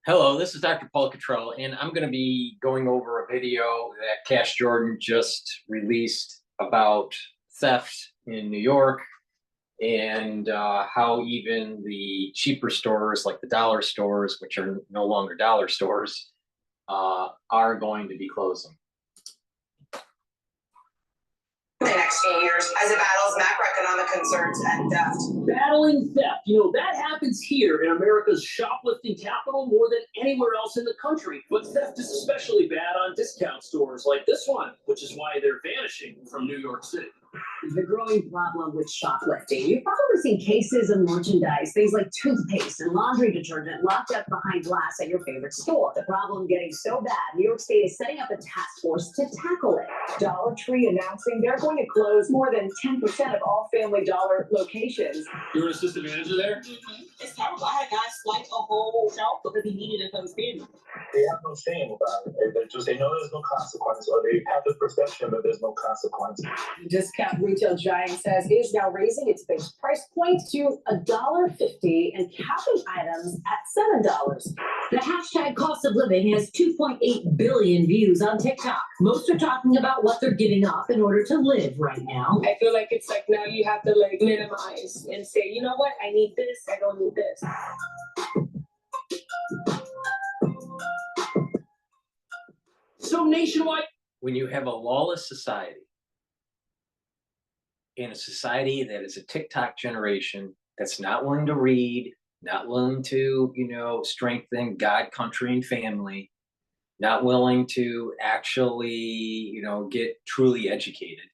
Hello, this is Dr. Paul Cottrell, and I'm going to be going over a video that Cash Jordan just released about theft in New York and how even the cheaper stores, like the dollar stores, which are no longer dollar stores, are going to be closing. The next few years as it battles macroeconomic concerns and theft. Battling theft. That happens here in America's shoplifting capital more than anywhere else in the country. But theft is especially bad on discount stores like this one, which is why they're vanishing from New York City. The growing problem with shoplifting. You've probably seen cases of merchandise, things like toothpaste and laundry detergent locked up behind glass at your favorite store. The problem getting so bad, New York State is setting up a task force to tackle it. Dollar Tree announcing they're going to close more than 10% of all Family Dollar locations. You're an assistant manager there? It's terrible. I had guys swipe a whole shelf because he needed it for his family. They have no shame about it. They know there's no consequence, or they have the perception that there's no consequence. Discount retail giant says it is now raising its base price point to $1.50 and capping items at $7. The hashtag cost of living has 2.8 billion views on TikTok. Most are talking about what they're giving up in order to live right now. I feel like it's like now you have to minimize and say, you know what, I need this, I don't need this. So nationwide. When you have a lawless society, in a society that is a TikTok generation that's not willing to read, not willing to, strengthen God, country, and family, not willing to actually, get truly educated,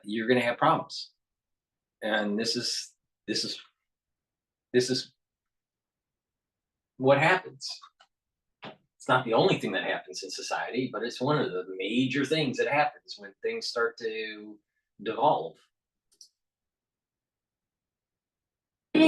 you're going to have problems. And this is what happens. It's not the only thing that happens in society, but it's one of the major things that happens when things start to devolve.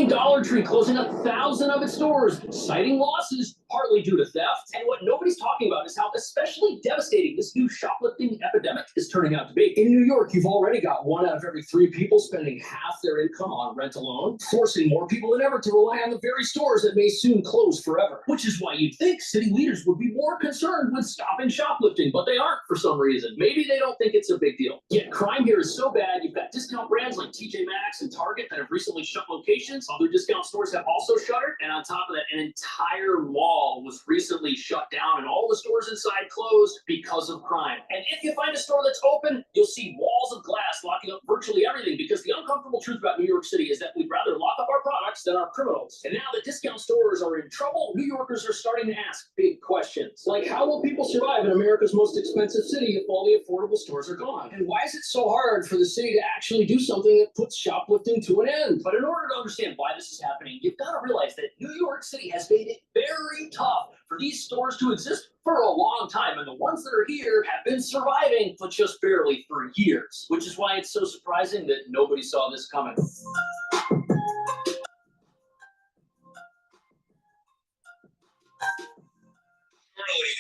Dollar Tree closing 1,000 of its stores, citing losses partly due to theft. And what nobody's talking about is how especially devastating this new shoplifting epidemic is turning out to be. In New York, you've already got 1 out of every 3 people spending half their income on rent alone, forcing more people than ever to rely on the very stores that may soon close forever. Which is why you'd think city leaders would be more concerned with stopping shoplifting, but they aren't for some reason. Maybe they don't think it's a big deal. Yet crime here is so bad, you've got discount brands like TJ Maxx and Target that have recently shut locations. Other discount stores have also shuttered, and on top of that, an entire mall was recently shut down and all the stores inside closed because of crime. And if you find a store that's open, you'll see walls of glass locking up virtually everything, because the uncomfortable truth about New York City is that we'd rather lock up our products than our criminals. And now that discount stores are in trouble, New Yorkers are starting to ask big questions. Like, how will people survive in America's most expensive city if all the affordable stores are gone? And why is it so hard for the city to actually do something that puts shoplifting to an end? But in order to understand why this is happening, you've got to realize that New York City has made it very tough for these stores to exist for a long time, and the ones that are here have been surviving, but just barely, for years, which is why it's so surprising that nobody saw this coming. Certainly,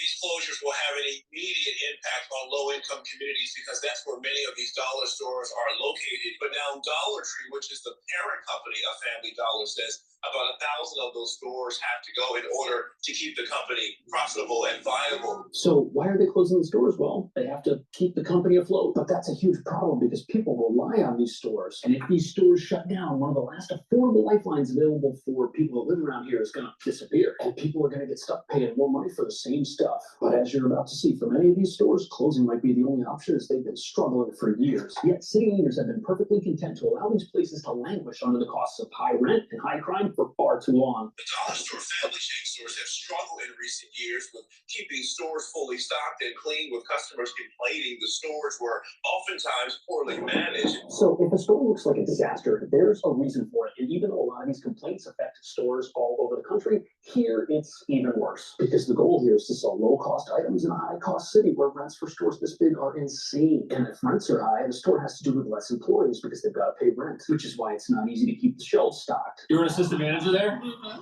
these closures will have an immediate impact on low-income communities, because that's where many of these dollar stores are located. But now Dollar Tree, which is the parent company of Family Dollar, says about 1,000 of those stores have to go in order to keep the company profitable and viable. So why are they closing the stores? Well, they have to keep the company afloat. But that's a huge problem because people rely on these stores. And if these stores shut down, one of the last affordable lifelines available for people that live around here is going to disappear. And people are going to get stuck paying more money for the same stuff. But as you're about to see, for many of these stores, closing might be the only option, as they've been struggling for years. Yet city leaders have been perfectly content to allow these places to languish under the costs of high rent and high crime for far too long. The dollar store family chain stores have struggled in recent years with keeping stores fully stocked and clean, with customers complaining the stores were oftentimes poorly managed. So if a store looks like a disaster, there's a reason for it. And even though a lot of these complaints affect stores all over the country, here it's even worse, because the goal here is to sell low-cost items in a high-cost city where rents for stores this big are insane. And if rents are high, the store has to do with less employees because they've got to pay rent, which is why it's not easy to keep the shelves stocked. You're an assistant manager there?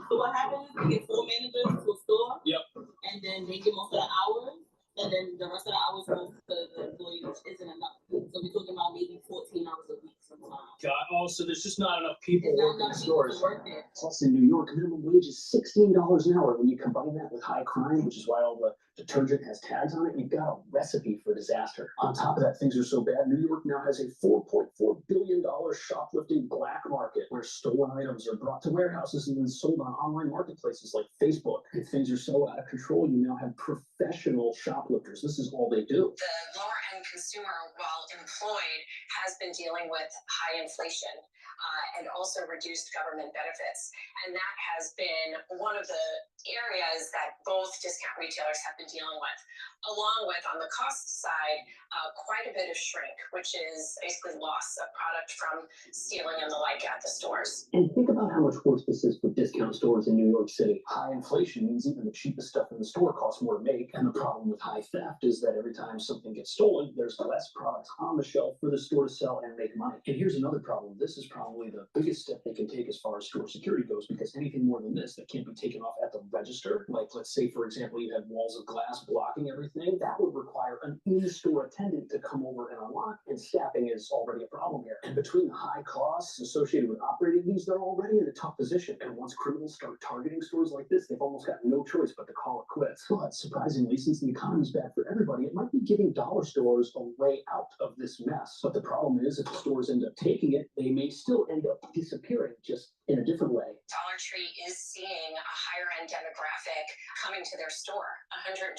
So what happens is we get 4 managers to a store. Yep. And then they get most of the hours. And then the rest of the hours for the employees isn't enough. So we're talking about maybe 14 hours a week. So God, oh, so there's just not enough people There's not working in enough people stores. to work there. Plus, in New York, minimum wage is $16 an hour. When you combine that with high crime, which is why all the detergent has tags on it, you've got a recipe for disaster. On top of that, things are so bad, New York now has a $4.4 billion shoplifting black market where stolen items are brought to warehouses and then sold on online marketplaces like Facebook. And things are so out of control, you now have professional shoplifters. This is all they do. The lower end consumer, while employed, has been dealing with high inflation and also reduced government benefits. And that has been one of the areas that both discount retailers have been dealing with, along with, on the cost side, quite a bit of shrink, which is basically loss of product from stealing and the like at the stores. And think about how much worse this is for discount stores in New York City. High inflation means even the cheapest stuff in the store costs more to make. And the problem with high theft is that every time something gets stolen, there's less products on the shelf for the store to sell and make money. And here's another problem. This is probably the biggest step they can take as far as store security goes, because anything more than this that can't be taken off at the register, like let's say, for example, you had walls of glass blocking everything, that would require an in-store attendant to come over and unlock, and staffing is already a problem here. And between the high costs associated with operating these, they're already in a tough position. And once criminals start targeting stores like this, they've almost got no choice but to call it quits. But surprisingly, since the economy's bad for everybody, it might be giving dollar stores a way out of this mess. But the problem is, if the stores end up taking it, they may still end up disappearing, just in a different way. Dollar Tree is seeing a higher end demographic coming to their store. $125,000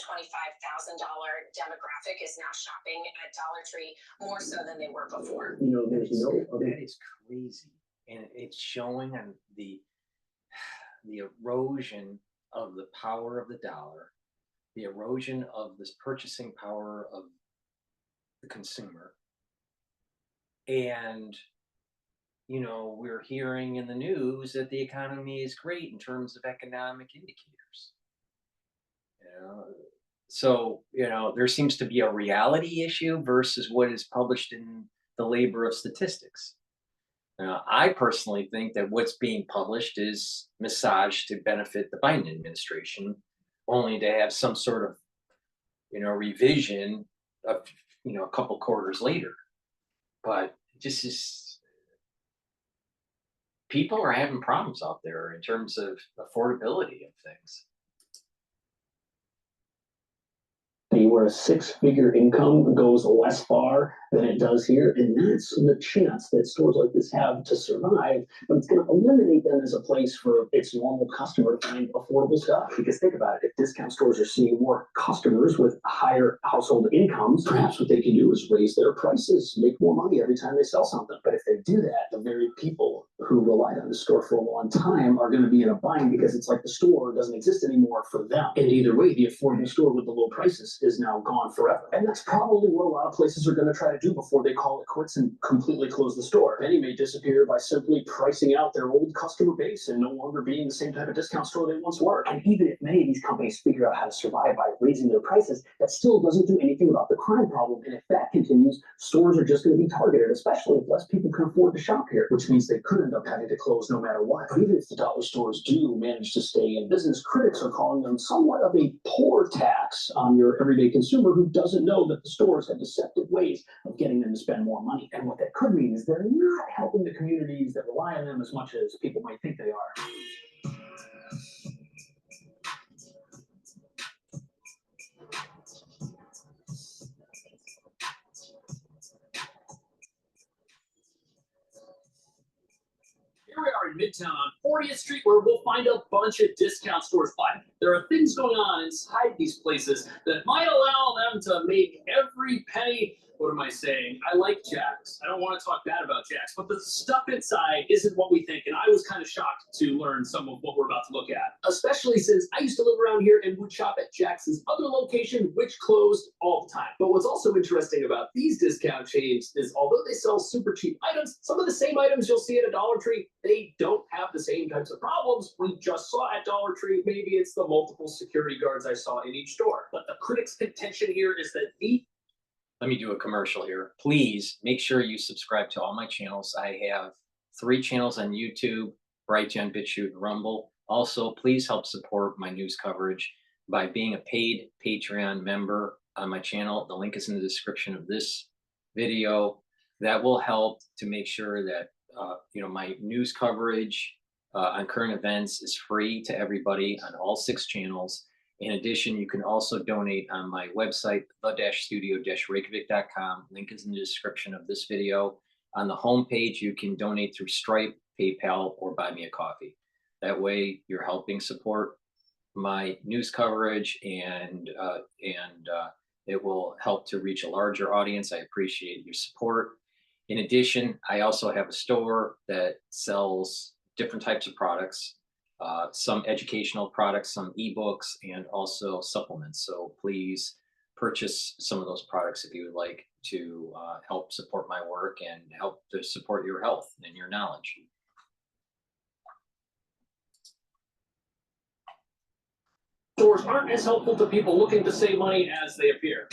demographic is now shopping at Dollar Tree more so than they were before. You know, there's no other. That is crazy, and it's showing on the erosion of the power of the dollar, the erosion of this purchasing power of the consumer. And you know, we're hearing in the news that the economy is great in terms of economic indicators. You know, so, you know, there seems to be a reality issue versus what is published in the labor of statistics. I personally think that what's being published is massaged to benefit the Biden administration, only to have some sort of, you know, revision of, you know, a couple quarters later. But just is, people are having problems out there in terms of affordability of things. Where a six-figure income goes less far than it does here, and that's the chance that stores like this have to survive, but it's going to eliminate them as a place for its normal customer to find affordable stuff. Because think about it, if discount stores are seeing more customers with higher household incomes, perhaps what they can do is raise their prices, make more money every time they sell something. But if they do that, the very people who relied on the store for a long time are going to be in a bind, because it's like the store doesn't exist anymore for them. And either way, the affordable store with the low prices is now gone forever. And that's probably what a lot of places are going to try to do before they call it quits and completely close the store. Many may disappear by simply pricing out their old customer base and no longer being the same type of discount store they once were. And even if many of these companies figure out how to survive by raising their prices, that still doesn't do anything about the crime problem. And if that continues, stores are just going to be targeted, especially if less people can afford to shop here, which means they could end up having to close no matter what. But even if the dollar stores do manage to stay in business, critics are calling them somewhat of a poor tax on your everyday consumer who doesn't know that the stores have deceptive ways of getting them to spend more money. And what that could mean is they're not helping the communities that rely on them as much as people might think they are. Here we are in Midtown on 40th Street, where we'll find a bunch of discount stores. But there are things going on inside these places that might allow them to make every penny. What am I saying? I like Jack's. I don't want to talk bad about Jack's, but the stuff inside isn't what we think. And I was kind of shocked to learn some of what we're about to look at, especially since I used to live around here and would shop at Jack's other location, which closed all the time. But what's also interesting about these discount chains is, although they sell super cheap items, some of the same items you'll see at a Dollar Tree, they don't have the same types of problems we just saw at Dollar Tree. Maybe it's the multiple security guards I saw in each store. But the critics' contention here is that Let me do a commercial here. Please make sure you subscribe to all my channels. I have 3 channels on YouTube, Brighteon, Bitchute, and Rumble. Also, please help support my news coverage by being a paid Patreon member on my channel. The link is in the description of this video. that will help to make sure that, my news coverage on current events is free to everybody on all 6 channels. In addition, you can also donate on my website, the-studio-reykjavik.com. Link is in the description of this video. On the homepage, you can donate through Stripe, PayPal, or buy me a coffee. That way, you're helping support my news coverage, and it will help to reach a larger audience. I appreciate your support. In addition, I also have a store that sells different types of products, some educational products, some ebooks, and also supplements. So please purchase some of those products if you would like to help support my work and help to support your health and your knowledge. Stores aren't as helpful to people looking to save money as they appear.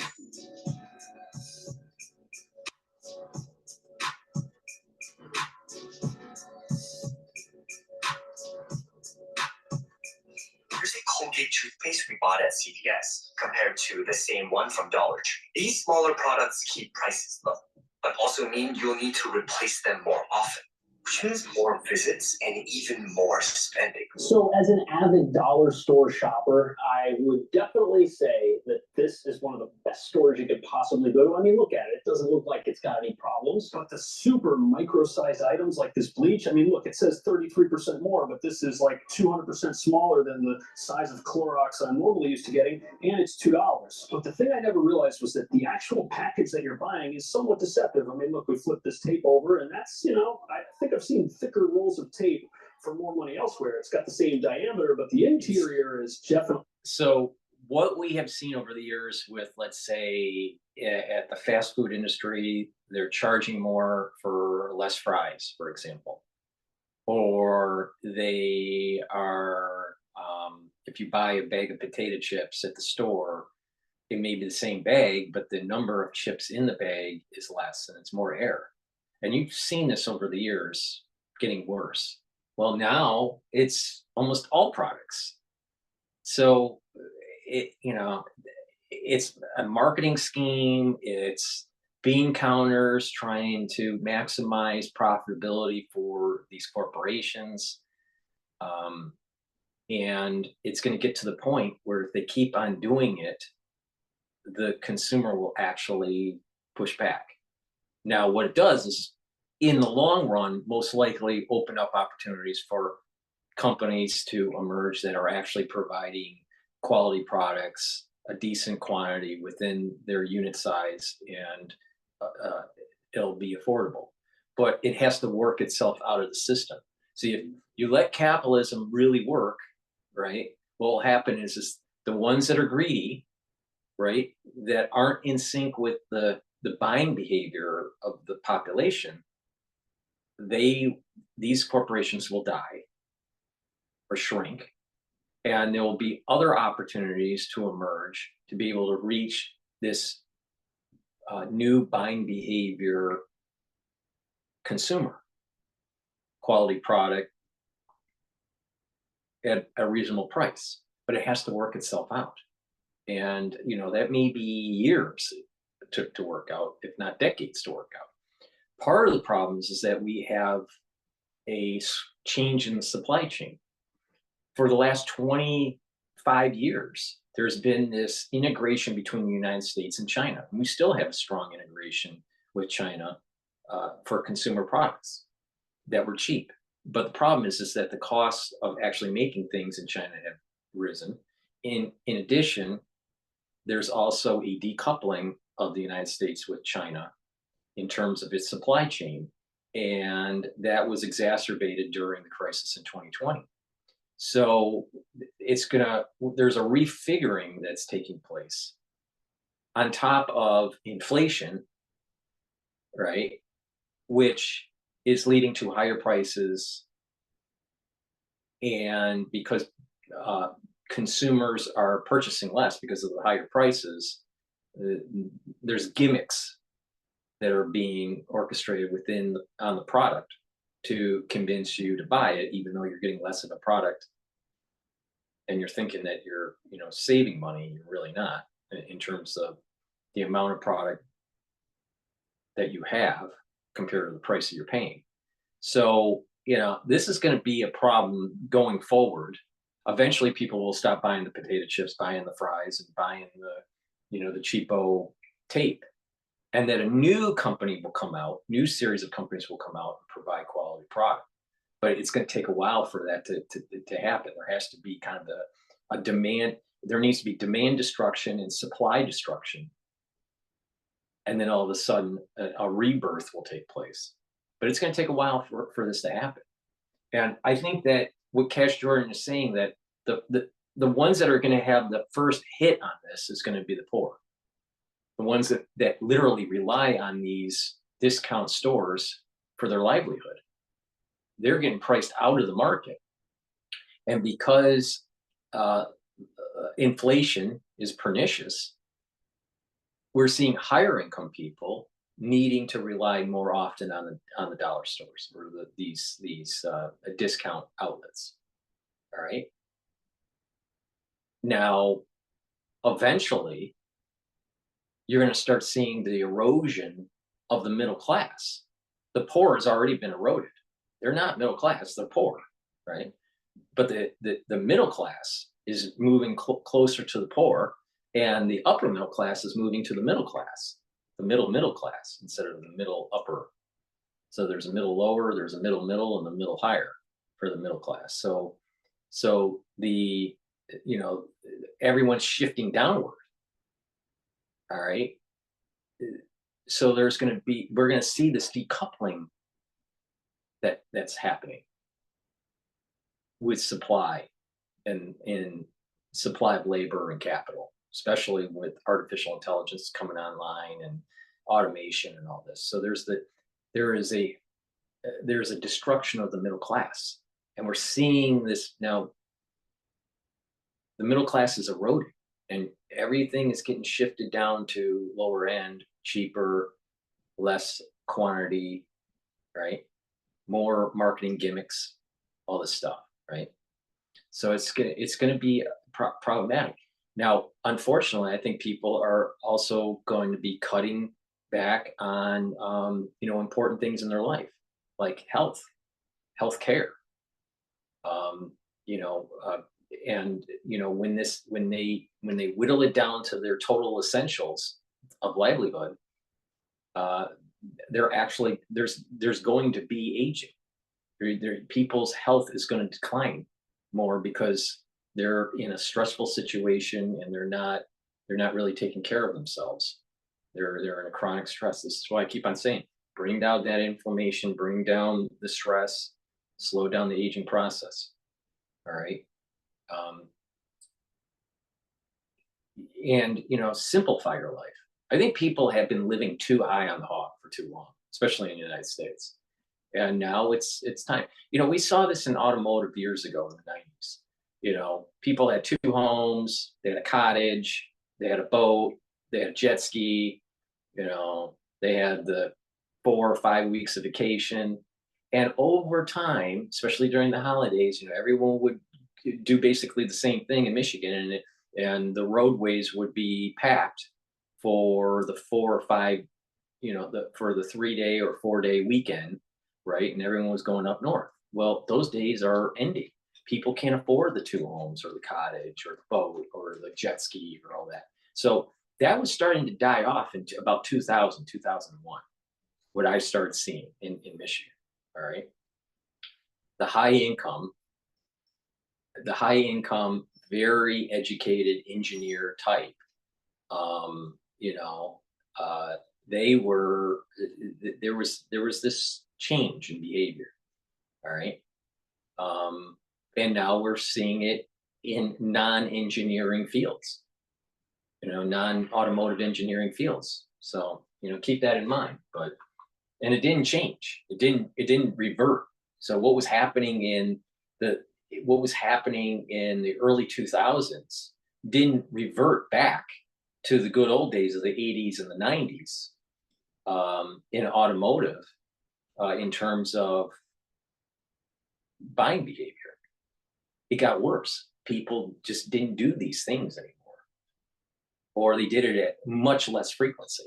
Here's a Colgate toothpaste we bought at CVS compared to the same one from Dollar Tree. These smaller products keep prices low, but also mean you'll need to replace them more often, which means more visits and even more spending. So as an avid dollar store shopper, I would definitely say that this is one of the best stores you could possibly go to. I mean, look at it. It doesn't look like it's got any problems, but the super micro-sized items like this bleach, I mean, look, it says 33% more, but this is like 200% smaller than the size of Clorox I'm normally used to getting, and it's $2. But the thing I never realized was that the actual package that you're buying is somewhat deceptive. I mean, look, we flip this tape over, and that's, I think I've seen thicker rolls of tape for more money elsewhere. It's got the same diameter, but the interior is definitely. So what we have seen over the years with, let's say, at the fast food industry, they're charging more for less fries, for example. Or they are, if you buy a bag of potato chips at the store, it may be the same bag, but the number of chips in the bag is less and it's more air. And you've seen this over the years getting worse. Well, now it's almost all products. So it's a marketing scheme. It's bean counters trying to maximize profitability for these corporations. And it's going to get to the point where if they keep on doing it, the consumer will actually push back. Now, what it does is, in the long run, most likely open up opportunities for companies to emerge that are actually providing quality products, a decent quantity within their unit size, and it'll be affordable. But it has to work itself out of the system. So if you let capitalism really work, right, what will happen is the ones that are greedy, right, that aren't in sync with the buying behavior of the population, these corporations will die or shrink, and there will be other opportunities to emerge to be able to reach this new buying behavior consumer. Quality product at a reasonable price, but it has to work itself out. And that may be years to work out, if not decades to work out. Part of the problems is that we have a change in the supply chain. For the last 25 years, there's been this integration between the United States and China. And we still have a strong integration with China for consumer products that were cheap. But the problem is that the costs of actually making things in China have risen. In addition, there's also a decoupling of the United States with China in terms of its supply chain. And that was exacerbated during the crisis in 2020. So there's a refiguring that's taking place on top of inflation, right? Which is leading to higher prices. And because consumers are purchasing less because of the higher prices, there's gimmicks that are being orchestrated on the product to convince you to buy it, even though you're getting less of a product, and you're thinking that you're saving money. You're really not, in terms of the amount of product that you have compared to the price that you're paying. So, you know, this is going to be a problem going forward. Eventually people will stop buying the potato chips, buying the fries, and buying the, you know, the cheapo tape. And then a new company will come out, new series of companies will come out and provide quality product. But it's going to take a while for that to happen. There has to be kind of a demand, there needs to be demand destruction and supply destruction. And then all of a sudden a rebirth will take place. But it's going to take a while for this to happen. And I think that what Cash Jordan is saying, that the ones that are going to have the first hit on this is going to be the poor. The ones that literally rely on these discount stores for their livelihood. They're getting priced out of the market. And because inflation is pernicious, we're seeing higher income people needing to rely more often on the dollar stores or these discount outlets. All right. Now, eventually, you're going to start seeing the erosion of the middle class. The poor has already been eroded. They're not middle class, they're poor, right? But the middle class is moving closer to the poor, and the upper middle class is moving to the middle class, the middle class instead of the middle upper. So there's a middle lower, there's a middle and the middle higher for the middle class. So the, you know, everyone's shifting downward. All right. So there's going to be, we're going to see this decoupling that's happening with supply and supply of labor and capital, especially with artificial intelligence coming online and automation and all this. So there is a destruction of the middle class, and we're seeing this now. The middle class is eroding, and everything is getting shifted down to lower end, cheaper, less quantity, right? More marketing gimmicks, all this stuff, right? So it's gonna be problematic. Now, unfortunately, I think people are also going to be cutting back on you know, important things in their life, like health care. You know, and you know, when they whittle it down to their total essentials of livelihood, they're actually there's going to be aging. People's health is going to decline more because they're in a stressful situation and they're not really taking care of themselves. They're in a chronic stress. This is why I keep on saying, bring down that inflammation, bring down the stress, slow down the aging process. All right. And, you know, simplify your life. I think people have been living too high on the hog for too long, especially in the United States. And now it's time. You know, we saw this in automotive years ago in the 90s. You know, people had 2 homes, they had a cottage, they had a boat, they had a jet ski, you know, they had the 4 or 5 weeks of vacation. And over time, especially during the holidays, you know, everyone would do basically the same thing in Michigan, and the roadways would be packed for the 4 or 5, you know, for the 3-day or 4-day weekend, right? And everyone was going up north. Well, those days are ending. People can't afford the 2 homes or the cottage or the boat or the jet ski or all that. So that was starting to die off in about 2000, 2001, what I started seeing in Michigan. All right. The high income, very educated engineer type, you know, there was this change in behavior. All right. And now we're seeing it in non-engineering fields, you know, non-automotive engineering fields. So, you know, keep that in mind. And it didn't change. It didn't revert. So what was happening in the early 2000s didn't revert back to the good old days of the 80s and the 90s in automotive in terms of buying behavior. It got worse. People just didn't do these things anymore, or they did it at much less frequency.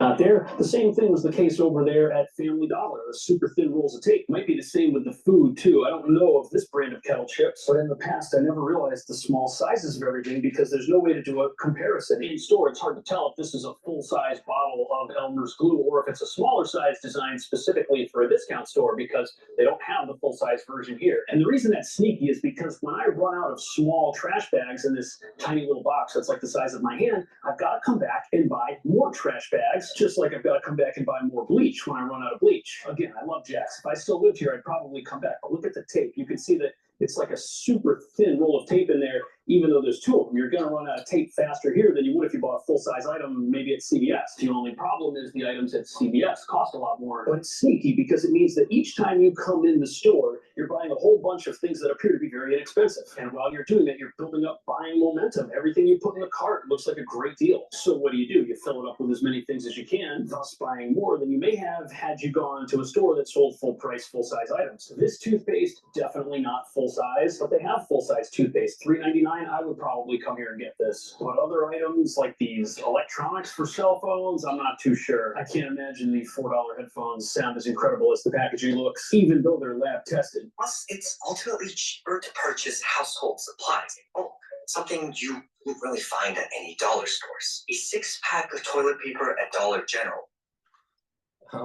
Not there. The same thing was the case over there at Family Dollar. The super thin rolls of tape might be the same with the food too. I don't know of this brand of kettle chips, but in the past I never realized the small sizes of everything because there's no way to do a comparison. In store, it's hard to tell if this is a full-size bottle of Elmer's glue or if it's a smaller size designed specifically for a discount store because they don't have the full-size version here. And the reason that's sneaky is because when I run out of small trash bags in this tiny little box that's like the size of my hand, I've got to come back and buy more trash bags. Just like I've got to come back and buy more bleach when I run out of bleach. Again, I love Jax. If I still lived here, I'd probably come back. But look at the tape. You can see that it's like a super thin roll of tape in there, even though there's two of them. You're going to run out of tape faster here than you would if you bought a full-size item, maybe at CVS. The only problem is the items at CVS cost a lot more. But it's sneaky because it means that each time you come in the store, you're buying a whole bunch of things that appear to be very inexpensive. And while you're doing that, you're building up buying momentum. Everything you put in the cart looks like a great deal. So what do? You fill it up with as many things as you can, thus buying more than you may have had you gone to a store that sold full price, full-size items. This toothpaste, definitely not full-size, but they have full-size toothpaste. $3.99, I would probably come here and get this. But other items like these electronics for cell phones, I'm not too sure. I can't imagine the $4 headphones sound as incredible as the packaging looks, even though they're lab tested. Plus, it's ultimately cheaper to purchase household supplies in bulk, something you wouldn't really find at any dollar stores. A 6-pack of toilet paper at Dollar General.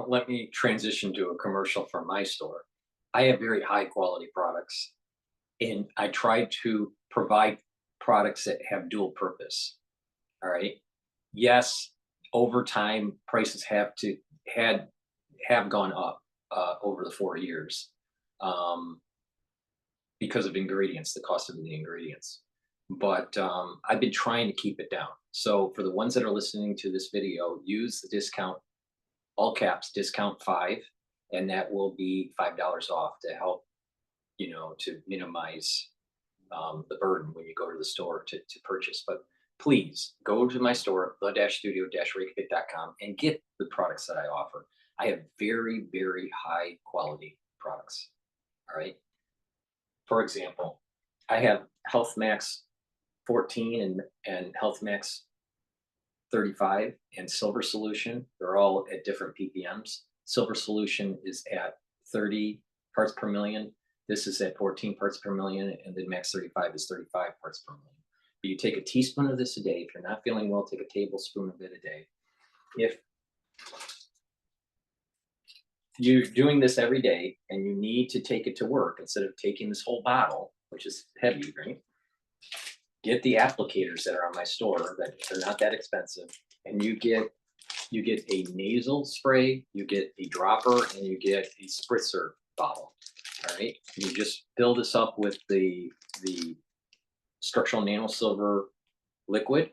Let me transition to a commercial from my store. I have very high quality products, and I try to provide products that have dual purpose. All right. Yes, over time, prices have gone up over the 4 years because of ingredients, the cost of the ingredients. But I've been trying to keep it down. So for the ones that are listening to this video, use the discount, all caps, discount 5, and that will be $5 off to help, to minimize the burden when you go to the store to purchase. But please go to my store, the-studio-rakefit.com, and get the products that I offer. I have very, very high quality products. All right. For example, I have Health Max 14 and Health Max 35 and Silver Solution. They're all at different ppms. Silver Solution is at 30 parts per million. This is at 14 parts per million, and then Max 35 is 35 parts per million. But you take a teaspoon of this a day. If you're not feeling well, take a tablespoon of it a day. If you're doing this every day and you need to take it to work instead of taking this whole bottle, which is heavy, right? Get the applicators that are on my store that they're not that expensive, and you get a nasal spray, you get a dropper, and you get a spritzer bottle. All right, you just fill this up with the structural nano silver liquid,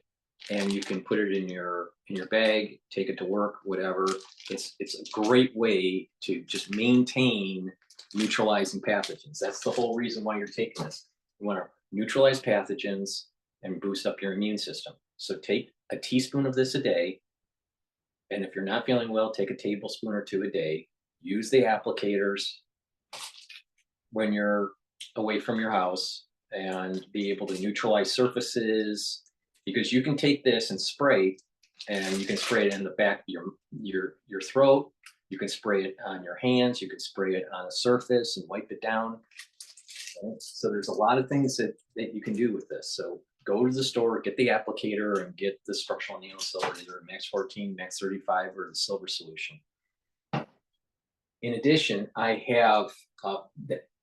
and you can put it in your bag, take it to work, whatever. It's a great way to just maintain neutralizing pathogens. That's the whole reason why you're taking this. You want to neutralize pathogens and boost up your immune system. So take a teaspoon of this a day, and if you're not feeling well, take a tablespoon or 2 a day. Use the applicators when you're away from your house and be able to neutralize surfaces, because you can take this and spray, and you can spray it in the back of your throat. You can spray it on your hands. You can spray it on a surface and wipe it down. Okay? So there's a lot of things that you can do with this. So go to the store, get the applicator, and get the structural nano silver, either Max 14, Max 35, or the Silver Solution. In addition, I have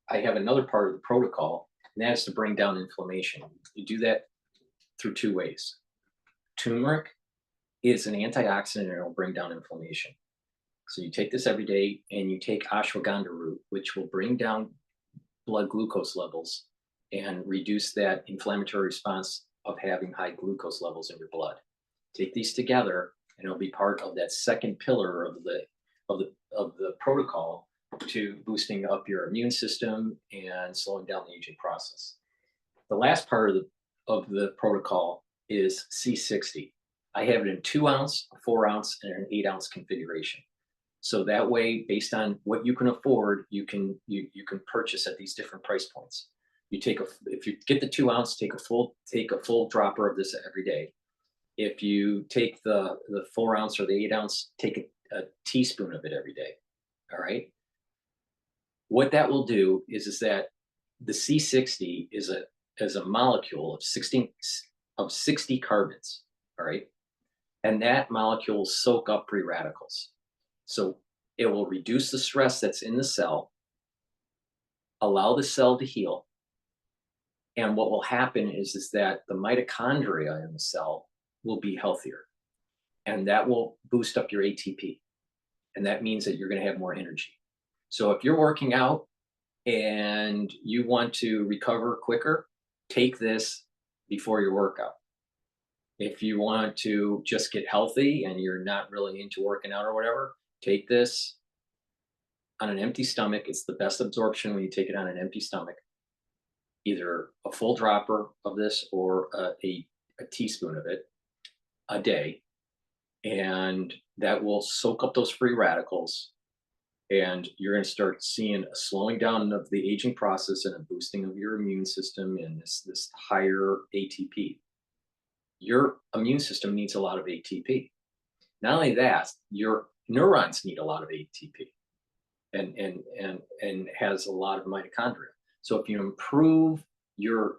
another part of the protocol, and that is to bring down inflammation. You do that through 2 ways. Turmeric is an antioxidant, and it will bring down inflammation. So you take this every day, and you take ashwagandha root, which will bring down blood glucose levels and reduce that inflammatory response of having high glucose levels in your blood. Take these together, and it'll be part of that second pillar of the protocol to boosting up your immune system and slowing down the aging process. The last part of the protocol is C60. I have it in 2 ounce, a 4 ounce, and an 8 ounce configuration. So that way, based on what you can afford, you can purchase at these different price points. If you get the 2 ounce, take a full dropper of this every day. if you take the 4 ounce or the 8 ounce, take a teaspoon of it every day. All right. What that will do is that the C60 is a molecule of 60 carbons. All right. And that molecule will soak up free radicals. So it will reduce the stress that's in the cell, allow the cell to heal. And what will happen is that the mitochondria in the cell will be healthier. And that will boost up your ATP. And that means that you're going to have more energy. So if you're working out and you want to recover quicker, take this before your workout. If you want to just get healthy and you're not really into working out or whatever, take this on an empty stomach. It's the best absorption when you take it on an empty stomach. Either a full dropper of this or a teaspoon of it a day. And that will soak up those free radicals. And you're going to start seeing a slowing down of the aging process and a boosting of your immune system and this higher ATP. Your immune system needs a lot of ATP. Not only that, your neurons need a lot of ATP and has a lot of mitochondria. So if you improve your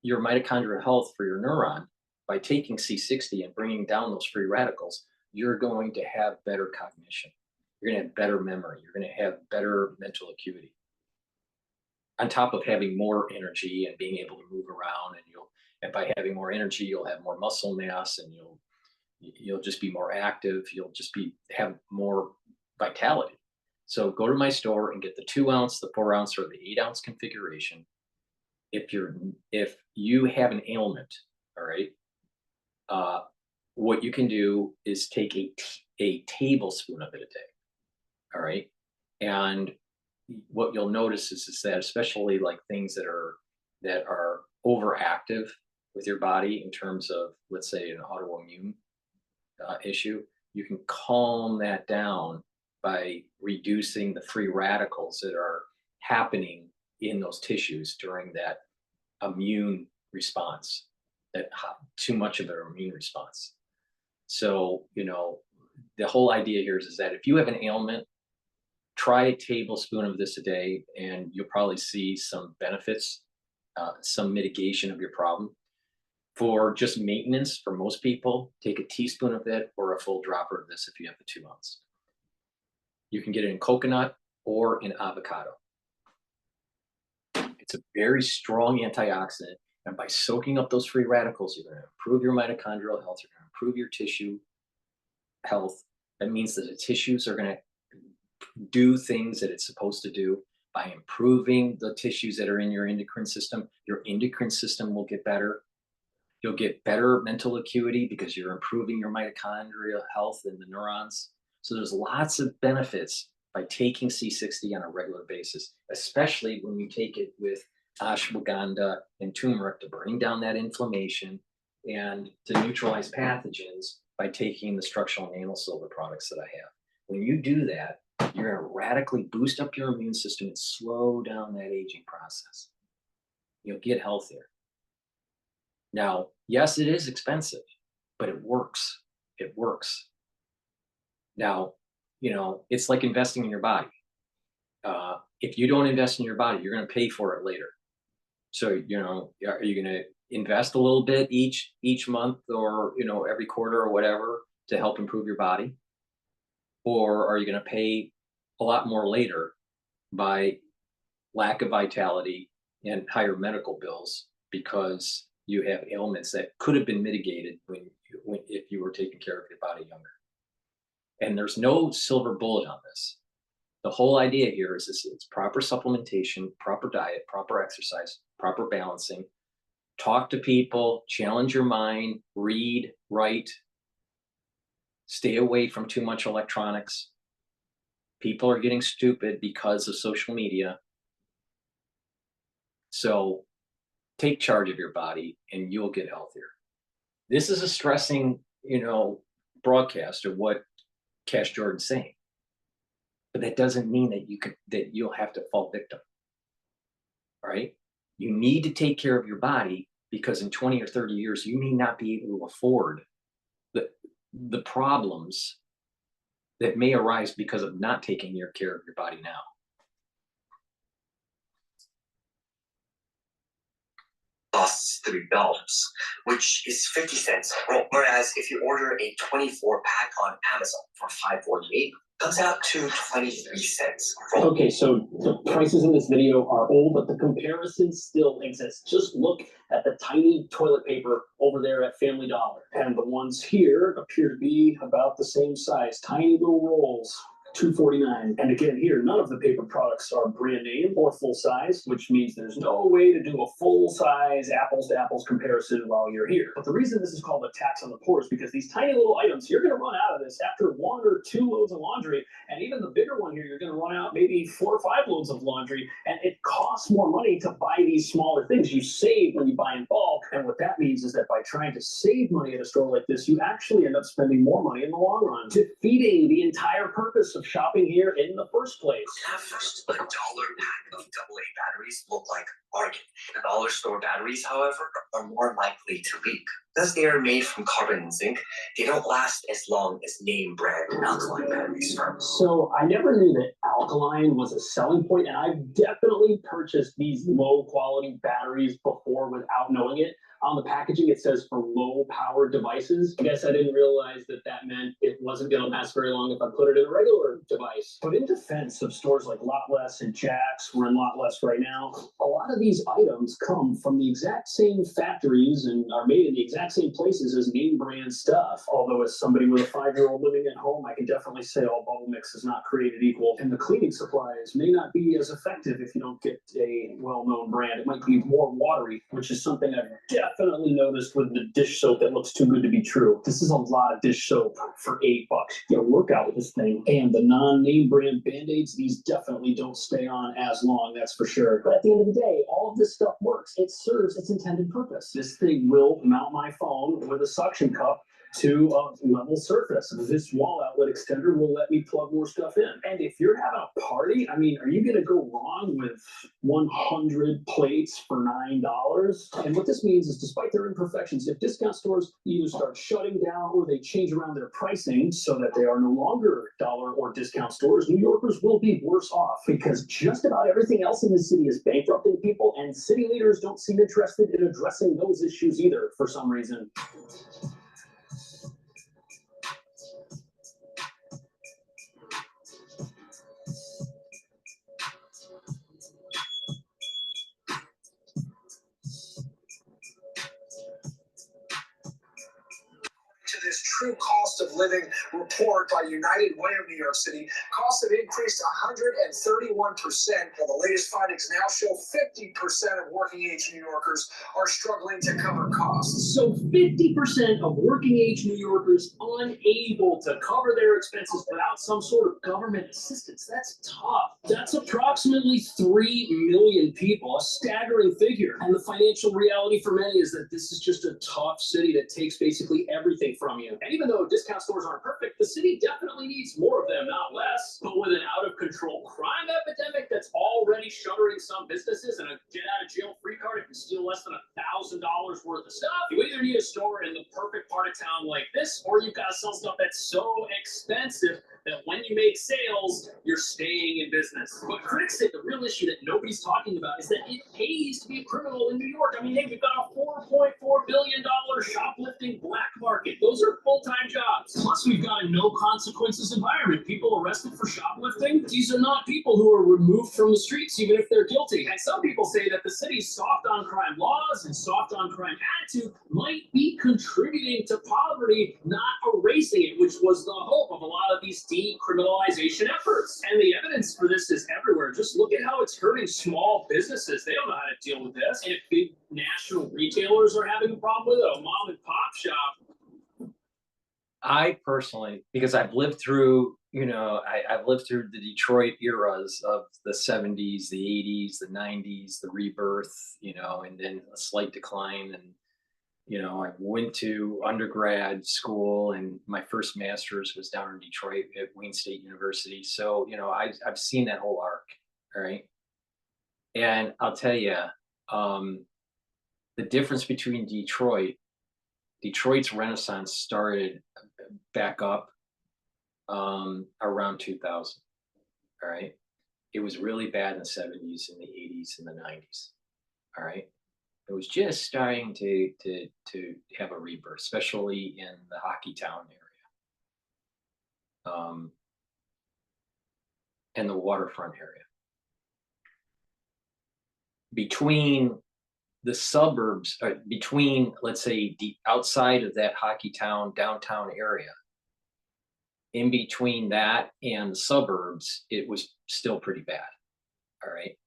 mitochondrial health for your neuron by taking C60 and bringing down those free radicals, you're going to have better cognition. You're going to have better memory. You're going to have better mental acuity. On top of having more energy and being able to move around, and by having more energy, you'll have more muscle mass, and you'll just be more active. You'll just have more vitality. So go to my store and get the 2 ounce, the 4 ounce, or the 8 ounce configuration. If you have an ailment, all right, what you can do is take a tablespoon of it a day, all right, and what you'll notice is that especially like things that are overactive with your body in terms of, let's say, an autoimmune issue, you can calm that down by reducing the free radicals that are happening in those tissues during that immune response, that too much of an immune response. So, the whole idea here is that if you have an ailment, try a tablespoon of this a day, and you'll probably see some benefits, some mitigation of your problem. For just maintenance, for most people, take a teaspoon of it or a full dropper of this if you have the 2 ounce. You can get it in coconut or in avocado. It's a very strong antioxidant, and by soaking up those free radicals, you're going to improve your mitochondrial health, you're going to improve your tissue health. That means that the tissues are going to do things that it's supposed to do. By improving the tissues that are in your endocrine system will get better. You'll get better mental acuity because you're improving your mitochondrial health and the neurons. So there's lots of benefits by taking C60 on a regular basis, especially when you take it with ashwagandha and turmeric to bring down that inflammation and to neutralize pathogens by taking the structural nanosilver products that I have. When you do that, you're going to radically boost up your immune system and slow down that aging process. You'll get healthier. Now, yes, it is expensive, but it works. It works. Now, it's like investing in your body. If you don't invest in your body, you're going to pay for it later. So, are you going to invest a little bit each month or, every quarter or whatever to help improve your body? Or are you going to pay a lot more later by lack of vitality and higher medical bills because you have ailments that could have been mitigated if you were taking care of your body younger? And there's no silver bullet on this. The whole idea here is it's proper supplementation, proper diet, proper exercise, proper balancing. Talk to people, challenge your mind, read, write, stay away from too much electronics. People are getting stupid because of social media. So take charge of your body and you'll get healthier. This is a stressing, broadcast of what Cash Jordan's saying. But that doesn't mean that you'll have to fall victim. All right? You need to take care of your body because in 20 or 30 years, you may not be able to afford the problems that may arise because of not taking care of your body now. Costs $3, which is 50 cents. Whereas if you order a 24 pack on Amazon for $5.48, comes out to 23 cents. Okay, so the prices in this video are old, but the comparison still exists. Just look at the tiny toilet paper over there at Family Dollar. And the ones here appear to be about the same size. Tiny little rolls. $2.49. And again, here, none of the paper products are brand name or full size, which means there's no way to do a full size apples to apples comparison while you're here. But the reason this is called a tax on the poor is because these tiny little items, you're going to run out of this after 1 or 2 loads of laundry. And even the bigger one here, you're going to run out maybe 4 or 5 loads of laundry. And it costs more money to buy these smaller things. You save when you buy in bulk. And what that means is that by trying to save money at a store like this, you actually end up spending more money in the long run, defeating the entire purpose of shopping here in the first place. At first, $1 pack of AA batteries look like bargain. The dollar store batteries, however, are more likely to leak. Because they are made from carbon and zinc, they don't last as long as name brand alkaline batteries from. So I never knew that alkaline was a selling point, and I've definitely purchased these low quality batteries before without knowing it. On the packaging, it says for low power devices. I guess I didn't realize that that meant it wasn't going to last very long if I put it in a regular device. But in defense of stores like Lot Less and Jack's, we're in Lot Less right now, a lot of these items come from the exact same factories and are made in the exact same places as name brand stuff. Although as somebody with a 5-year-old living at home, I can definitely say all bubble mix is not created equal. And the cleaning supplies may not be as effective if you don't get a well-known brand. It might be more watery, which is something I've definitely noticed with the dish soap that looks too good to be true. This is a lot of dish soap for $8. You gotta work out with this thing. And the non-name brand Band-Aids, these definitely don't stay on as long, that's for sure. But at the end of the day, all of this stuff works. It serves its intended purpose. This thing will mount my phone with a suction cup to a level surface. This wall outlet extender will let me plug more stuff in. And if you're having a party, I mean, are you going to go wrong with 100 plates for $9? And what this means is, despite their imperfections, if discount stores either start shutting down or they change around their pricing so that they are no longer dollar or discount stores, New Yorkers will be worse off, because just about everything else in the city is bankrupting people, and city leaders don't seem interested in addressing those issues either for some reason. To this true cost of living report by United Way of New York City, costs have increased 131%, while the latest findings now show 50% of working-age New Yorkers are struggling to cover costs. So 50% of working-age New Yorkers unable to cover their expenses without some sort of government assistance. That's tough. That's approximately 3 million people, a staggering figure. And the financial reality for many is that this is just a tough city that takes basically everything from you. And even though discount stores aren't perfect, the city definitely needs more of them, not less. But with an out-of-control crime epidemic that's already shuttering some businesses and a get-out-of-jail-free card, if you steal less than $1,000 worth of stuff, you either need a store in the perfect part of town like this, or you've got to sell stuff that's so expensive that when you make sales, you're staying in business. But critics say the real issue that nobody's talking about is that it pays to be a criminal in New York. I mean, hey, we've got a $4.4 billion shoplifting black market. Those are full-time jobs. Plus, we've got a no-consequences environment. People arrested for shoplifting, these are not people who are removed from the streets, even if they're guilty. And some people say that the city's soft on crime laws and soft on crime attitude might be contributing to poverty, not erasing it, which was the hope of a lot of these decriminalization efforts. And the evidence for this is everywhere. Just look at how it's hurting small businesses. They don't know how to deal with this. And if big national retailers are having a problem with it, a mom and pop shop. I personally, because I've lived through, I've lived through the Detroit eras of the 70s, the 80s, the 90s, the rebirth, and then a slight decline. And I went to undergrad school, and my first master's was down in Detroit at Wayne State University. So, I've seen that whole arc, all right? And I'll tell you, the difference between Detroit's renaissance started back up around 2000. All right. It was really bad in the 70s and the 80s and the 90s. All right. It was just starting to have a rebirth, especially in the hockey town area, and the waterfront area. Between the suburbs, between, let's say, outside of that hockey town, downtown area, in between that and the suburbs, it was still pretty bad. All right.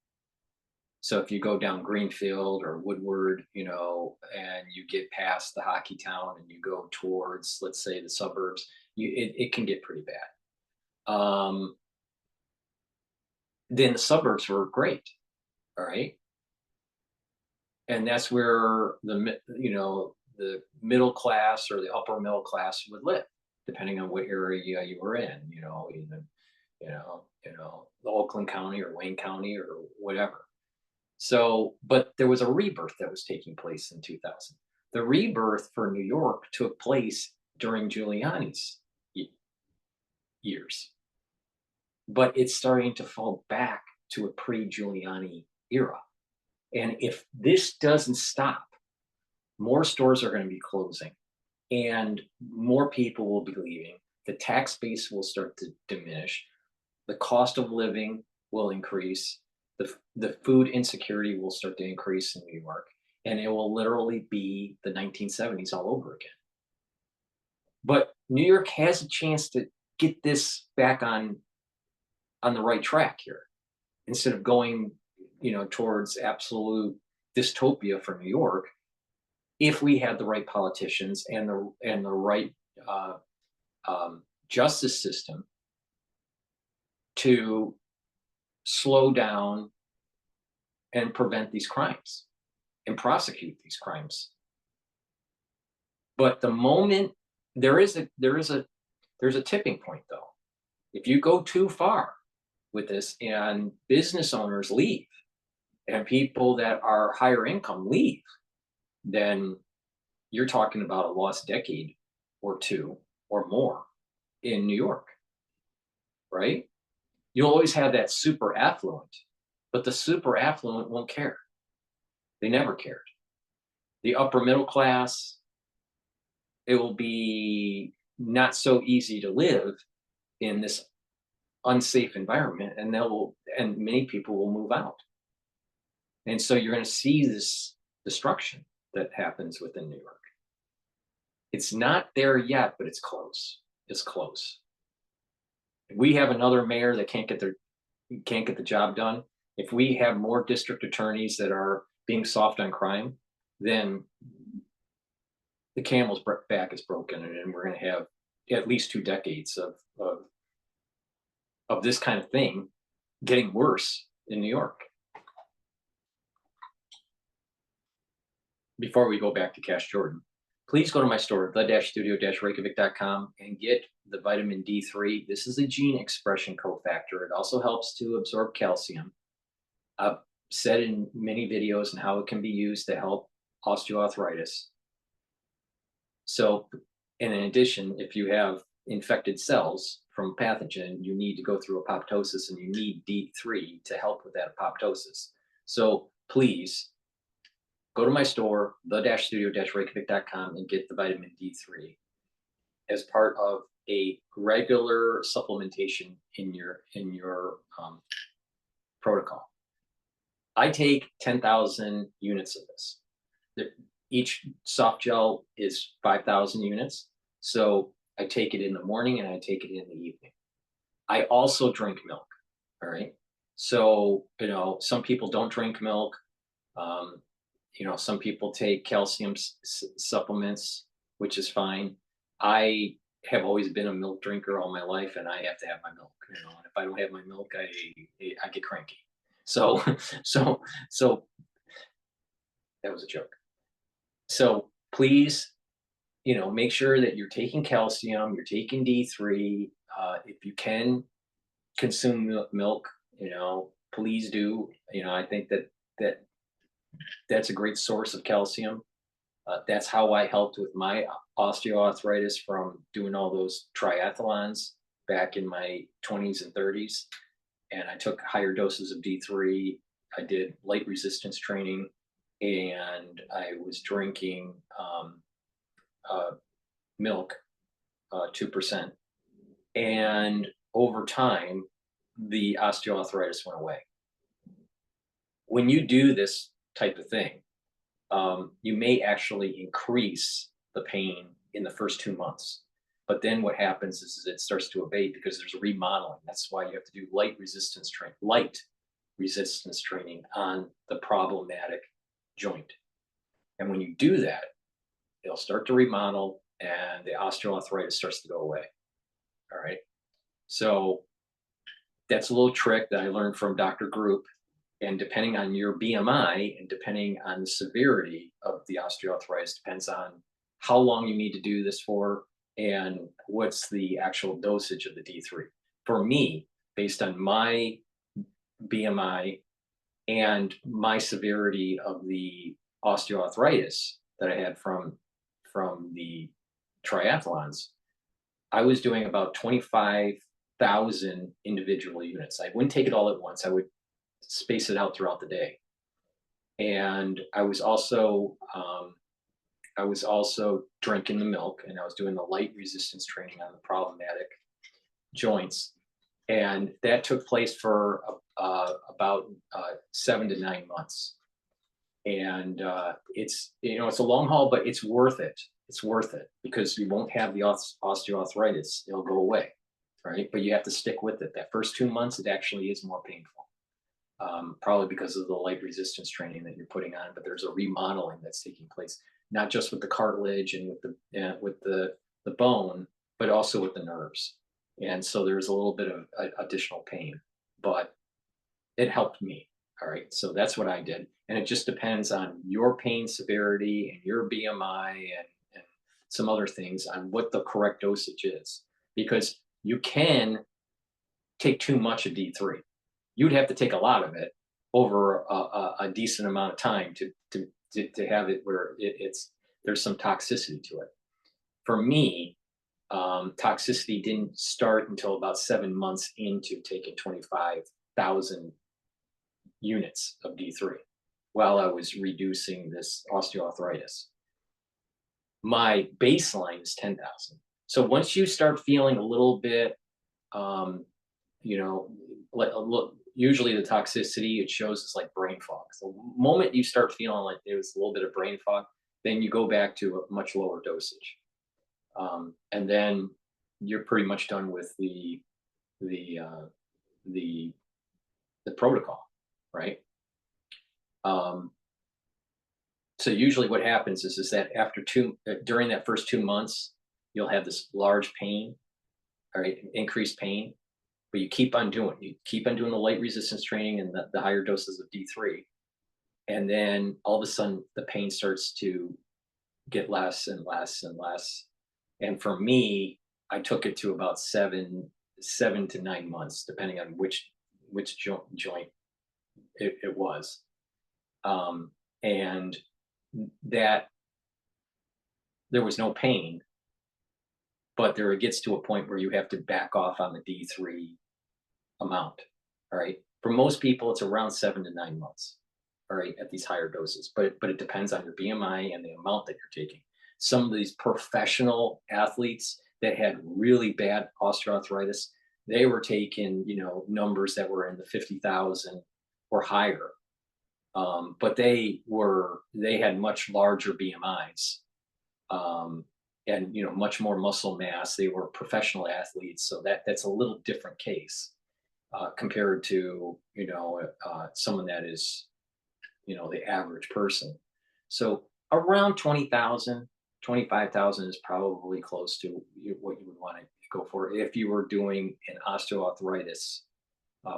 So if you go down Greenfield or Woodward, you know, and you get past the hockey town and you go towards, let's say, the suburbs, it can get pretty bad. Then the suburbs were great. All right. And that's where the middle class or the upper middle class would live, depending on what area you were in, even, the Oakland County or Wayne County or whatever. So, but there was a rebirth that was taking place in 2000. The rebirth for New York took place during Giuliani's years, but it's starting to fall back to a pre-Giuliani era. And if this doesn't stop, more stores are going to be closing and more people will be leaving. The tax base will start to diminish. The cost of living will increase. The food insecurity will start to increase in New York, and it will literally be the 1970s all over again. But New York has a chance to get this back on the right track here, instead of going, towards absolute dystopia for New York. If we had the right politicians and the right justice system to slow down and prevent these crimes and prosecute these crimes. But the moment there is a tipping point, though. If you go too far with this and business owners leave and people that are higher income leave, then you're talking about a lost decade or two or more in New York, right? You'll always have that super affluent, but the super affluent won't care. They never cared. The upper middle class, it will be not so easy to live in this unsafe environment, and many people will move out. And so you're going to see this destruction that happens within New York. It's not there yet, but it's close. It's close. If we have another mayor that can't get the job done, if we have more district attorneys that are being soft on crime, then the camel's back is broken, and we're going to have at least 2 decades of this kind of thing getting worse in New York. Before we go back to Cash Jordan, please go to my store, the-studio-reykjavik.com, and get the vitamin D3. This is a gene expression cofactor. It also helps to absorb calcium. I've said in many videos and how it can be used to help osteoarthritis. So, and in addition, if you have infected cells from a pathogen, you need to go through apoptosis, and you need D3 to help with that apoptosis. So please go to my store, the-studio-reykjavik.com, and get the vitamin D3 as part of a regular supplementation in your protocol. I take 10,000 units of this. Each soft gel is 5,000 units. So I take it in the morning and I take it in the evening. I also drink milk. All right. So, some people don't drink milk. Some people take calcium supplements, which is fine. I have always been a milk drinker all my life, and I have to have my milk. And if I don't have my milk, I get cranky. So that was a joke. So please, make sure that you're taking calcium, you're taking D3. If you can consume milk, please do. I think that That's a great source of calcium. That's how I helped with my osteoarthritis from doing all those triathlons back in my 20s and 30s. And I took higher doses of D3. I did light resistance training, and I was drinking milk, 2%. And over time, the osteoarthritis went away. When you do this type of thing, you may actually increase the pain in the first 2 months. But then what happens is it starts to abate because there's remodeling. That's why you have to do light resistance training on the problematic joint. And when you do that, it'll start to remodel and the osteoarthritis starts to go away. All right. So that's a little trick that I learned from Dr. Group. And depending on your BMI and depending on the severity of the osteoarthritis, depends on how long you need to do this for and what's the actual dosage of the D3. For me, based on my BMI and my severity of the osteoarthritis that I had from the triathlons, I was doing about 25,000 individual units. I wouldn't take it all at once. I would space it out throughout the day. And I was also drinking the milk, and I was doing the light resistance training on the problematic joints. And that took place for about 7 to 9 months. And it's a long haul, but it's worth it. It's worth it because you won't have the osteoarthritis. It'll go away, right? But you have to stick with it. That first 2 months, it actually is more painful. Probably because of the light resistance training that you're putting on, but there's a remodeling that's taking place, not just with the cartilage and with the bone, but also with the nerves. And so there's a little bit of additional pain, but it helped me. All right. So that's what I did. And it just depends on your pain severity and your BMI and some other things on what the correct dosage is, because you can take too much of D3. You'd have to take a lot of it over a decent amount of time to have it where there's some toxicity to it. For me, toxicity didn't start until about 7 months into taking 25,000 units of D3 while I was reducing this osteoarthritis. My baseline is 10,000. So once you start feeling a little bit, look, usually the toxicity, it shows it's like brain fog. So the moment you start feeling like there's a little bit of brain fog, then you go back to a much lower dosage. And then you're pretty much done with the protocol, right? So usually what happens is that during that first 2 months, you'll have this large pain, all right, increased pain. But you keep on doing the light resistance training and the higher doses of D3. And then all of a sudden the pain starts to get less and less and less. And for me, I took it to about 7 to 9 months, depending on which joint it was. And that there was no pain, but it gets to a point where you have to back off on the D3 amount. All right. For most people, it's around 7 to 9 months. All right, at these higher doses, but it depends on your BMI and the amount that you're taking. Some of these professional athletes that had really bad osteoarthritis, they were taking numbers that were in the 50,000 or higher. But they had much larger BMIs. And much more muscle mass. They were professional athletes, so that's a little different case compared to someone that is the average person. So around 20,000, 25,000 is probably close to what you would want to go for if you were doing an osteoarthritis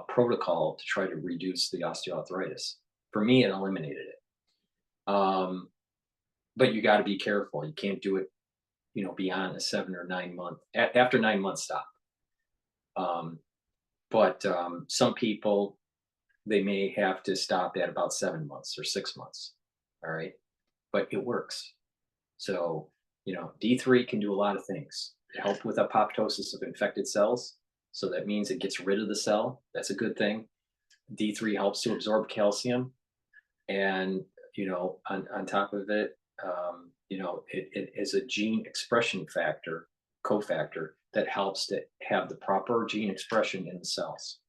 protocol to try to reduce the osteoarthritis. For me, it eliminated it. But you got to be careful. You can't do it beyond a 7 or 9 month. After 9 months, stop. But some people they may have to stop at about 7 months or 6 months. All right. But it works. So, D3 can do a lot of things. Help with apoptosis of infected cells. So that means it gets rid of the cell. That's a good thing. D3 helps to absorb calcium. And, on top of it, it is a gene expression factor, cofactor, that helps to have the proper gene expression in the cells.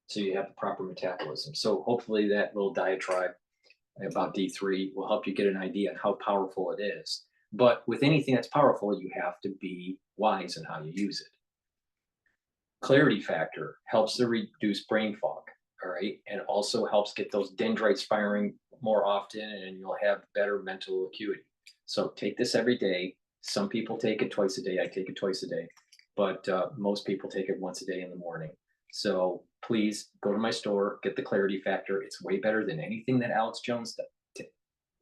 So you have the proper metabolism. So hopefully that little diatribe about D3 will help you get an idea on how powerful it is. But with anything that's powerful, you have to be wise in how you use it. Clarity factor helps to reduce brain fog, all right? And also helps get those dendrites firing more often, and you'll have better mental acuity. So take this every day. Some people take it twice a day. I take it twice a day, but most people take it once a day in the morning. So please go to my store, get the Clarity Factor. It's way better than anything that Alex Jones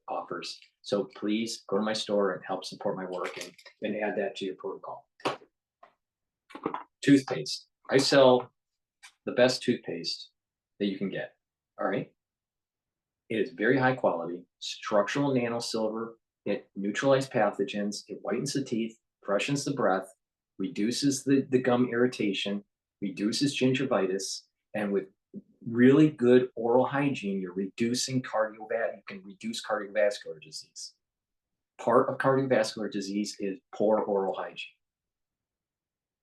offers. So please go to my store and help support my work and add that to your protocol. Toothpaste. I sell the best toothpaste that you can get. All right. It is very high quality, structural nano silver. It neutralizes pathogens. It whitens the teeth, freshens the breath, reduces the gum irritation, reduces gingivitis, and with really good oral hygiene, you're reducing you can reduce cardiovascular disease. Part of cardiovascular disease is poor oral hygiene.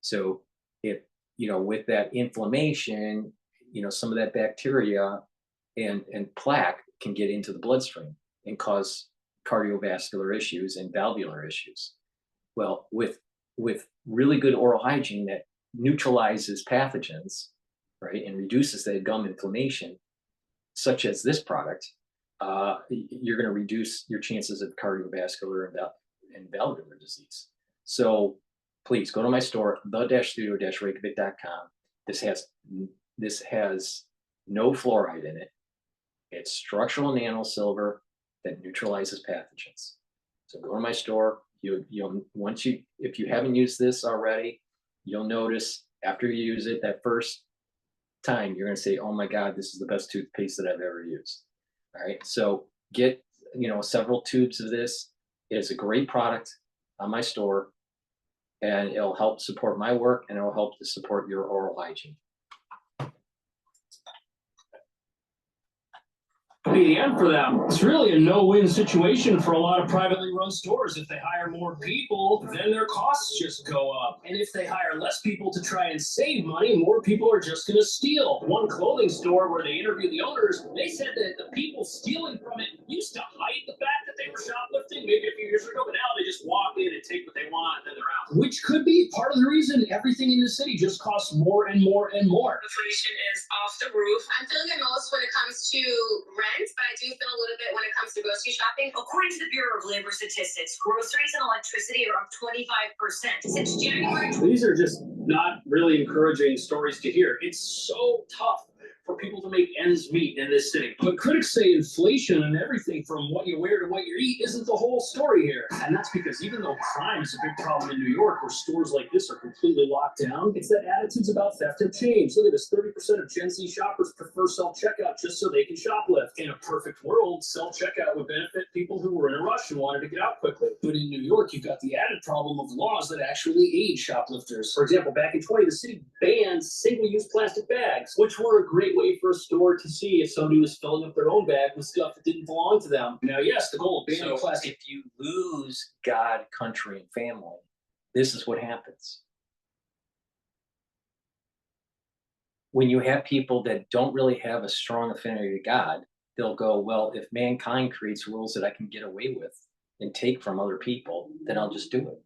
So if, with that inflammation, some of that bacteria and plaque can get into the bloodstream and cause cardiovascular issues and valvular issues. Well, with really good oral hygiene that neutralizes pathogens, right, and reduces that gum inflammation, such as this product, you're going to reduce your chances of cardiovascular and valvular disease. So please go to my store, the-studio-reykjavik.com. This has no fluoride in it. It's structural nano silver that neutralizes pathogens. So go to my store. If you haven't used this already, you'll notice after you use it that first time, you're going to say, oh my God, this is the best toothpaste that I've ever used. All right. So get, several tubes of this. It's a great product on my store, and it'll help support my work, and it'll help to support your oral hygiene. Be the end for them. It's really a no-win situation for a lot of privately run stores. If they hire more people, then their costs just go up. And if they hire less people to try and save money, more people are just going to steal. One clothing store where they interviewed the owners, they said that the people stealing from it used to hide the fact that they were shoplifting maybe a few years ago, but now they just walk in and take what they want and then they're out. Which could be part of the reason everything in the city just costs more and more and more. Inflation is off the roof. I'm feeling it most when it comes to rent, but I do feel a little bit when it comes to grocery shopping. According to the Bureau of Labor Statistics, groceries and electricity are up 25% since January. These are just not really encouraging stories to hear. It's so tough for people to make ends meet in this city. But critics say inflation and everything from what you wear to what you eat isn't the whole story here. And that's because even though crime is a big problem in New York, where stores like this are completely locked down, it's that attitudes about theft have changed. Look at this, 30% of Gen Z shoppers prefer self-checkout just so they can shoplift. In a perfect world, self-checkout would benefit people who were in a rush and wanted to get out quickly. But in New York, you've got the added problem of laws that actually aid shoplifters. For example, back in 2020, the city banned single-use plastic bags, which were a great way for a store to see if somebody was filling up their own bag with stuff that didn't belong to them. Now, yes, the goal of banning plastic. If you lose God, country, and family, this is what happens. When you have people that don't really have a strong affinity to God, they'll go, well, if mankind creates rules that I can get away with and take from other people, then I'll just do it.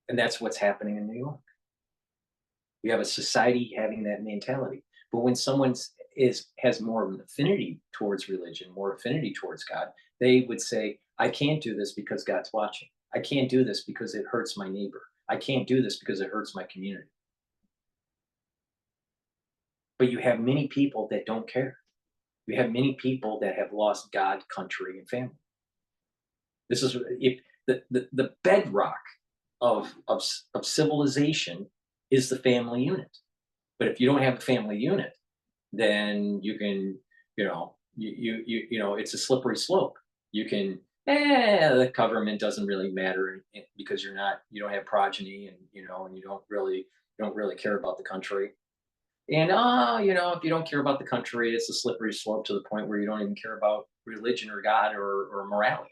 And that's what's happening in New York. You have a society having that mentality. But when someone has more of an affinity towards religion, more affinity towards God, they would say, I can't do this because God's watching. I can't do this because it hurts my neighbor. I can't do this because it hurts my community. But you have many people that don't care. You have many people that have lost God, country, and family. This is the bedrock of civilization is the family unit. But if you don't have a family unit, then you can, it's a slippery slope. You can, the government doesn't really matter because you don't have progeny, and and you don't really care about the country. And if you don't care about the country, it's a slippery slope to the point where you don't even care about religion or God or morality.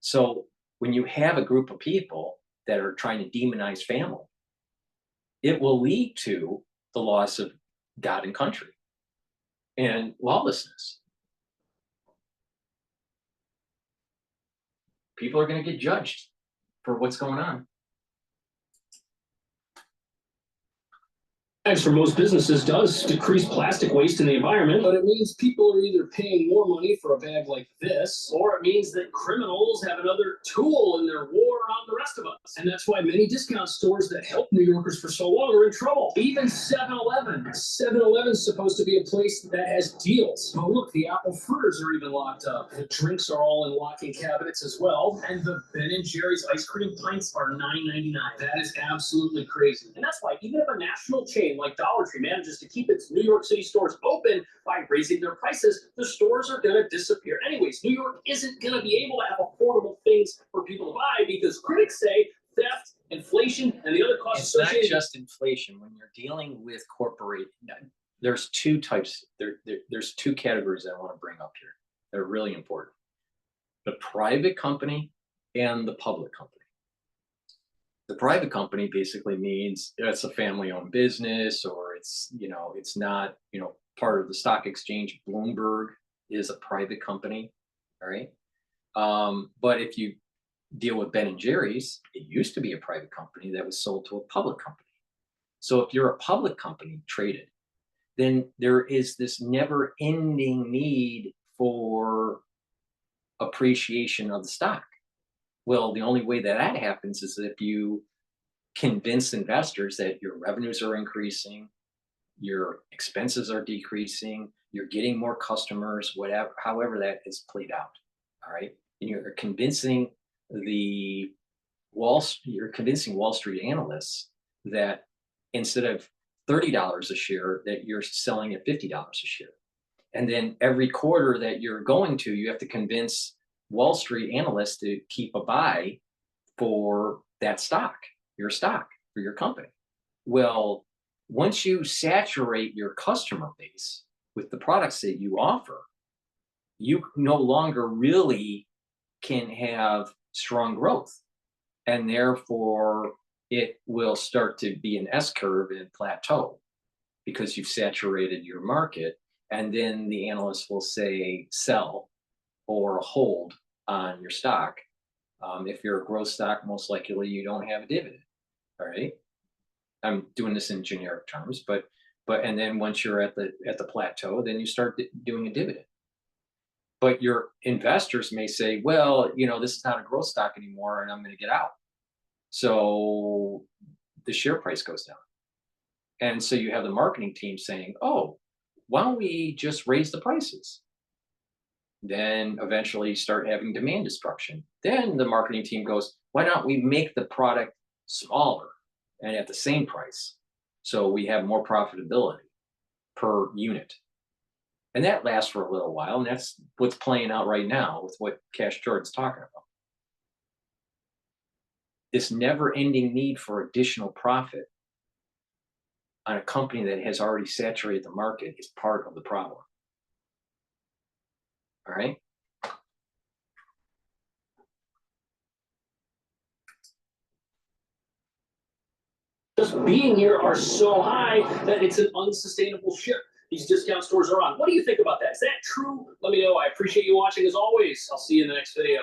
So when you have a group of people that are trying to demonize family, it will lead to the loss of God and country and lawlessness. People are going to get judged for what's going on. Tax for most businesses does decrease plastic waste in the environment, but it means people are either paying more money for a bag like this, or it means that criminals have another tool in their war on the rest of us. And that's why many discount stores that helped New Yorkers for so long are in trouble. Even 7-Eleven. 7-Eleven's supposed to be a place that has deals. Oh, look, the apple fritters are even locked up. The drinks are all in locking cabinets as well. And the Ben & Jerry's ice cream pints are $9.99. That is absolutely crazy. And that's why even if a national chain like Dollar Tree manages to keep its New York City stores open by raising their prices, the stores are going to disappear. Anyways, New York isn't going to be able to have affordable things for people to buy because critics say theft, inflation, and the other costs associated. It's not just inflation. When you're dealing with corporate, there's two types. There's two categories I want to bring up here. They're really important: the private company and the public company. The private company basically means it's a family-owned business, or it's not part of the stock exchange. Bloomberg is a private company, all right. But if you deal with Ben & Jerry's, it used to be a private company that was sold to a public company. So if you're a public company traded, then there is this never-ending need for appreciation of the stock. Well, the only way that happens is if you convince investors that your revenues are increasing, your expenses are decreasing, you're getting more customers, whatever, however that is played out. All right. And you're convincing Wall Street analysts that instead of $30 a share, that you're selling at $50 a share. And then every quarter that you're going to, you have to convince Wall Street analysts to keep a buy for that stock, your stock, for your company. Well, once you saturate your customer base with the products that you offer, you no longer really can have strong growth. And therefore, it will start to be an S-curve and plateau because you've saturated your market. And then the analysts will say sell or hold on your stock. If you're a growth stock, most likely you don't have a dividend. All right. I'm doing this in generic terms, but and then once you're at the plateau, then you start doing a dividend. But your investors may say, well, this is not a growth stock anymore, and I'm going to get out. So the share price goes down. And so you have the marketing team saying, oh, why don't we just raise the prices? Then eventually start having demand destruction. Then the marketing team goes, why don't we make the product smaller and at the same price so we have more profitability per unit? And that lasts for a little while, and that's what's playing out right now with what Cash Jordan's talking about. This never-ending need for additional profit on a company that has already saturated the market is part of the problem. All right? Just being here are so high that it's an unsustainable ship these discount stores are on. What do you think about that? Is that true? Let me know. I appreciate you watching as always. I'll see you in the next video.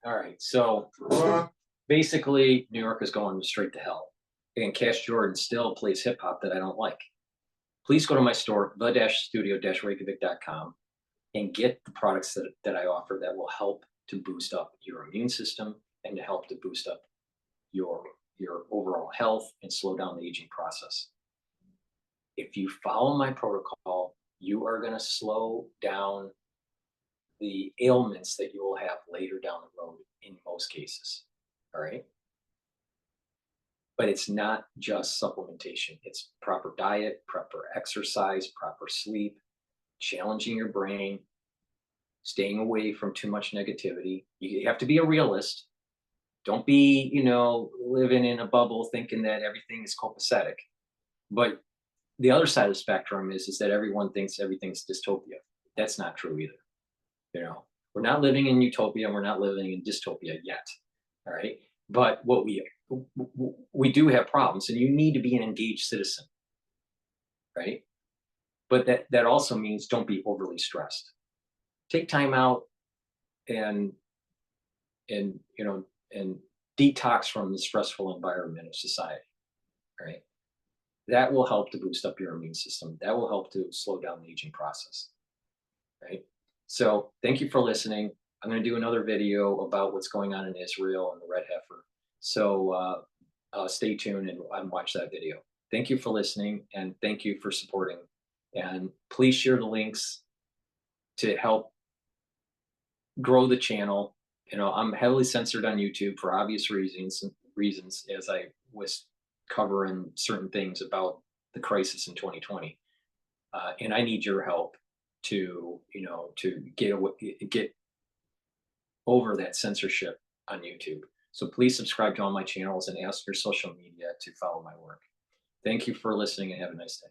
All right. So basically, New York is going straight to hell. And Cash Jordan still plays hip hop that I don't like. Please go to my store, the-studio-reykjavik.com, and get the products that I offer that will help to boost up your immune system and to help to boost up your overall health and slow down the aging process. If you follow my protocol, you are going to slow down the ailments that you will have later down the road in most cases. All right. But it's not just supplementation. It's proper diet, proper exercise, proper sleep, challenging your brain, staying away from too much negativity. You have to be a realist. Don't be, living in a bubble thinking that everything is copacetic. But the other side of the spectrum is that everyone thinks everything's dystopia. That's not true either. We're not living in utopia and we're not living in dystopia yet. All right. But what we do have problems, and you need to be an engaged citizen. Right. But that also means don't be overly stressed. Take time out and detox from the stressful environment of society. Right. That will help to boost up your immune system. That will help to slow down the aging process. Right. So thank you for listening. I'm going to do another video about what's going on in Israel and the red heifer. So stay tuned and watch that video. Thank you for listening, and thank you for supporting. And please share the links to help grow the channel. I'm heavily censored on YouTube for obvious reasons, as I was covering certain things about the crisis in 2020. And I need your help to get over that censorship on YouTube. So please subscribe to all my channels and ask your social media to follow my work. Thank you for listening and have a nice day.